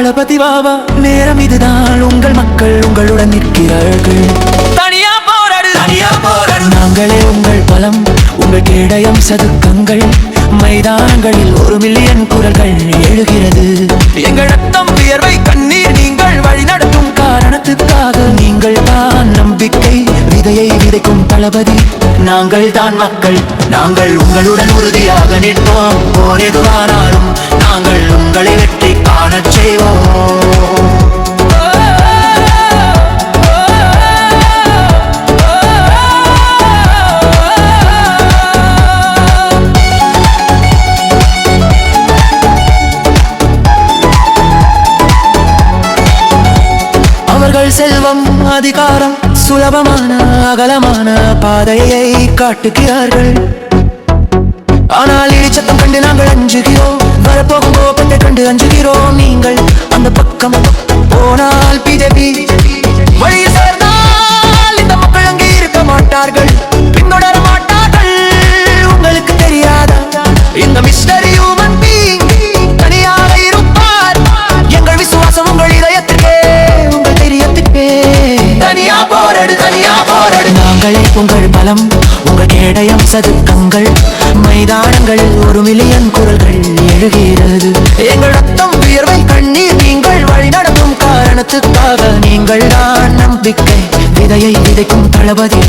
தளபதி வாவா, நேரம் இதுதான். உங்கள் மக்கள் உங்களுடன் நிற்கிறார்கள். தனியா போராடு, தனியா போராடு. நாங்களே உங்கள் பலம், உங்கள் கேடயம் சதுக்கங்கள். மைதானங்களில் 1 மில்லியன் குரல்கள் எழுகிறது. எங்கள் ரத்தம் வியர்வை கண்ணீர் நீங்கள் வழிநடத்தும் காரணத்துக்காக. நீங்கள் தான் நம்பிக்கை விதையை விதைக்கும் தளபதி. நாங்கள் தான் மக்கள், நாங்கள் உங்களுடன் உறுதியாக நிற்போம். போர் எதுவானாலும் நாங்கள் உங்களை வெற்றி காணச் செய்வோம். அவர்கள் செல்வம் அதிகாரம் சுலபமான அகலமான பாதையை காட்டுகிறார்கள். ஆனால் இடிச்சத்தம் கண்டு நாங்கள் அஞ்சுகிறோம். வரப்போகும் கோபத்தை கண்டு அஞ்சுகிறோம். நீங்கள் அந்த பக்கம் போனால் பிஜேபி வழியில் சேர்ந்தால் இந்த மக்கள் அங்கே இருக்க மாட்டார்கள், பின்தொடர மாட்டார்கள். உங்களுக்கு தெரியாத இந்த மிஸ்டர் ஹியூமன் பீயிங் தனியாக இருப்பார். எங்கள் விசுவாசம் உங்கள் இதயத்துக்கே, உங்கள் தெரியத்துக்கே. தனியா போராடு, தனியா போராடு. நாங்களே உங்கள் பலம், உங்கள் கேடயம் சதுக்கங்கள். மைதானங்களில் 1 மில்லியன் குரல்கள் எழுகிறது. எங்கள் ரத்தம் வியர்வை கண்ணீர் நீங்கள் வழிநடத்தும் காரணத்துக்காக. நீங்கள் தான் நம்பிக்கை விதையை விதைக்கும் தளபதி.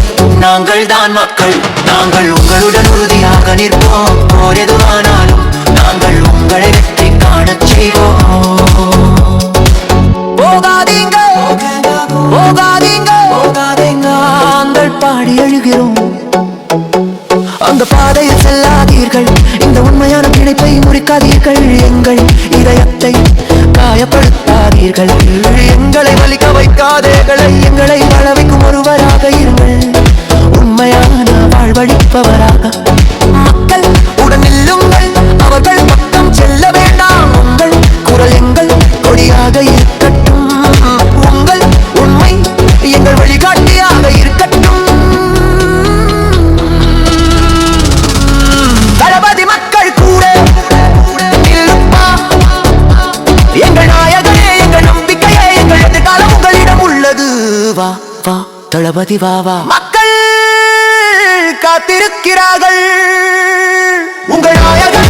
நாங்கள் தான் மக்கள், நாங்கள் உங்களுடன் உறுதியாக நிற்போம். போர் எதுவானாலும் நாங்கள் உங்களை வெற்றி காணச் செய்வோம். போகாதீங்க, போகாதீங்க, போகாதீங்க. நாங்கள் பாடி எழுகிறோம். அந்த பாதையில் செல்லாதீர்கள். இந்த உண்மையான பிணைப்பை முறிக்காதீர்கள். எங்கள் இதயத்தை காயப்படுத்தாதீர்கள். எங்களை வலிக்க வைக்காதீர்கள். எங்களை வாழ வைக்கும் ஒருவராக இருங்கள், உண்மையான வாழ்வழிப்பவராக. மக்கள் உடன் நில்லுங்கள், அவர்கள் பக்கம் செல்ல வேண்டாம். உங்கள் குரல் எங்கள் கொடியாக இருக்கட்டும். உங்கள் உண்மை எங்கள் வழிகாட்டியாக இருக்கட்டும். தளபதி மக்கள் கூட நில்லுப்பா. எங்கள் நாயகனே, எங்கள் நம்பிக்கையே, எங்கள் எதிர்காலம் உங்களிடம் உள்ளது. வா வா தளபதி வா வா. மக்கள் காத்திருக்கிறார்கள் உங்கள் நாயகன்.